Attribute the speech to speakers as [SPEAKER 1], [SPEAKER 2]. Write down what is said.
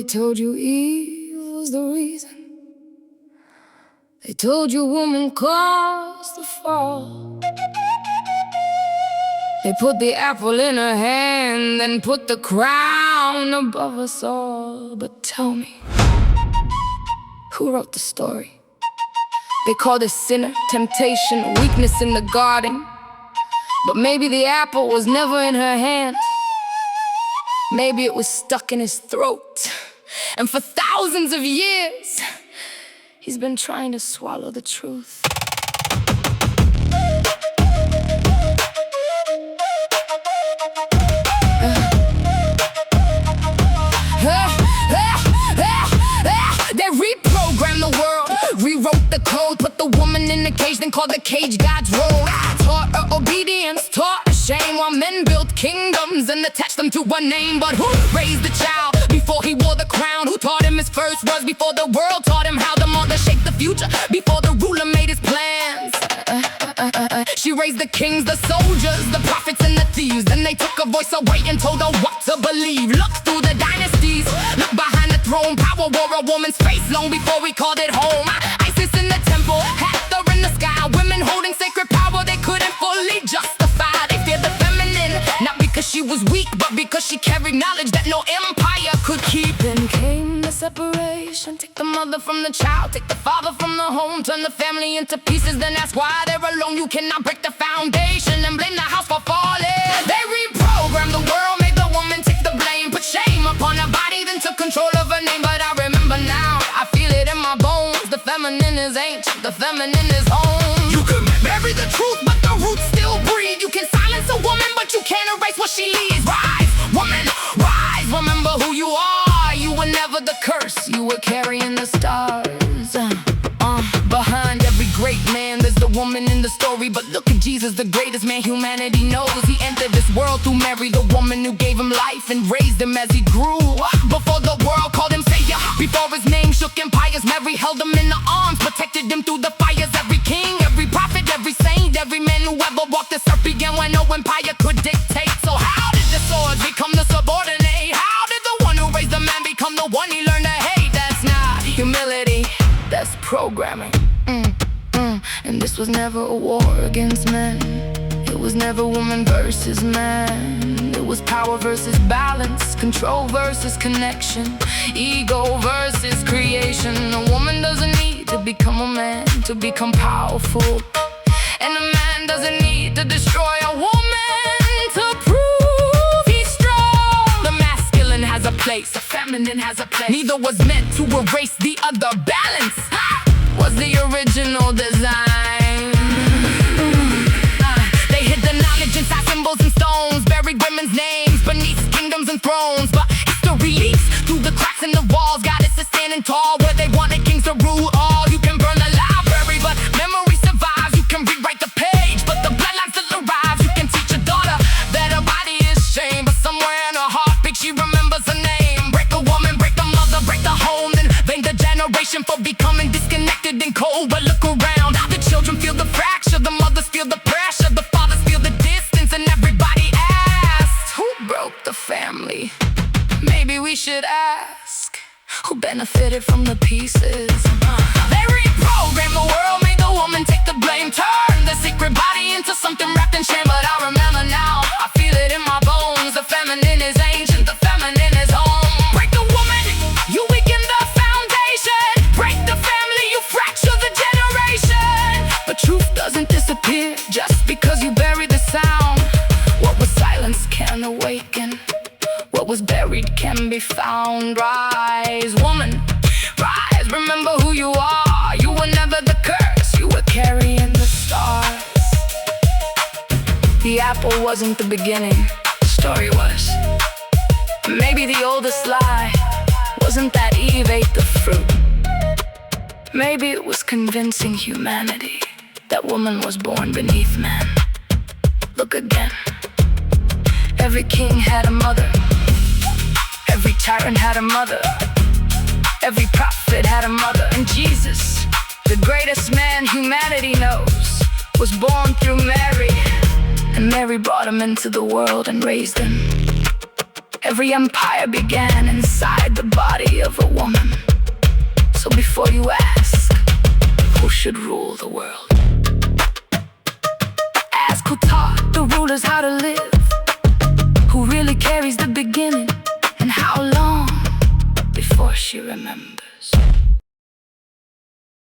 [SPEAKER 1] They told you Eve was the reason. They told you woman caused the fall. They put the apple in her hand and put the crown above us all. But tell me, who wrote the story? They called it sinner, temptation, weakness in the garden. But maybe the apple was never in her hand. Maybe it was stuck in his throat. And for thousands of years, he's been trying to swallow the truth. They reprogrammed the world, rewrote the code, put the woman in the cage, then called the cage God's role. Taught her obedience, taught her shame, while men built kingdoms and attached them to one name. But who raised the child before he wore the crown? Who taught him his first words before the world taught him how the mother shaped the future, before the ruler made his plans? She raised the kings, the soldiers, the prophets and the thieves. Then they took her voice away and told her what to believe. Look through the dynasties, look behind the throne. Power wore a woman's face long before we called it home. Isis in the temple, Hathor in the sky. Women holding sacred power they couldn't fully justify. They feared the feminine, not because she was weak, but because she carried knowledge that no empire could keep. Then came the separation. Take the mother from the child, take the father from the home, turn the family into pieces. Then that's why they're alone. You cannot break the foundation and blame the house for falling. They reprogrammed the world, made the woman take the blame, put shame upon her body, then took control of her name. But I remember now, I feel it in my bones. The feminine is ancient, the feminine is home. You can bury the truth, but the roots still breathe. You can silence a woman, but you can't erase what she leaves. Rise, woman, rise. Remember who you are. You were never the curse, you were carrying the stars. Behind every great man, there's the woman in the story. But look at Jesus, the greatest man humanity knows. He entered this world through Mary, the woman who gave him life and raised him as he grew. Before the world called him Savior, before his name shook empires, Mary held him in her arms, protected him through the fires. Every king, every prophet, every saint, every man who ever walked this earth began when no empire could dictate. So how did the sword become the subordinate? How did the one who raised the man become the one he learned to hate? That's not humility, that's programming. And this was never a war against men. It was never woman versus man. It was power versus balance, control versus connection, ego versus creation. A woman doesn't need to become a man to become powerful, and a man doesn't need to destroy a woman to prove he's strong. The masculine has a place, the feminine has a place. Neither was meant to erase the other. Balance was the original design. They hid the knowledge inside symbols and stones, buried women's names beneath kingdoms and thrones. But history leaks through the cracks in the walls. Goddess is standing tall where they wanted kings to rule all. You can burn the library, but memory survives. You can rewrite the page, but the bloodline still arrives. You can teach your daughter that her body is shame, but somewhere in her heartbeat she remembers her name. Break a woman, break the mother, break the home, then blame the generation for becoming disconnected and cold. But look around, the children feel the fracture, the mothers feel the pressure, the fathers feel the distance, and everybody asks, who broke the family? Maybe we should ask, who benefited from the pieces? They reprogrammed the world, made the woman take the blame, turned the secret body into something wrapped in shame. But I remember now, I feel it in my bones. The feminine is ancient, the feminine is home. Break the woman, you weaken the foundation. Break the family, you fracture the generation. But truth doesn't disappear just because you bury the sound. What was silenced can awaken, what was buried can be found. Rise, woman, rise. Remember who you are. You were never the curse, you were carrying the stars. The apple wasn't the beginning, the story was. Maybe the oldest lie wasn't that Eve ate the fruit. Maybe it was convincing humanity that woman was born beneath man. Look again. Every king had a mother, every tyrant had a mother, every prophet had a mother. And Jesus, the greatest man humanity knows, was born through Mary. And Mary brought him into the world and raised him. Every empire began inside the body of a woman. So before you ask, who should rule the world? Ask who taught the rulers how to live, who really carries the beginning, and how long before she remembers.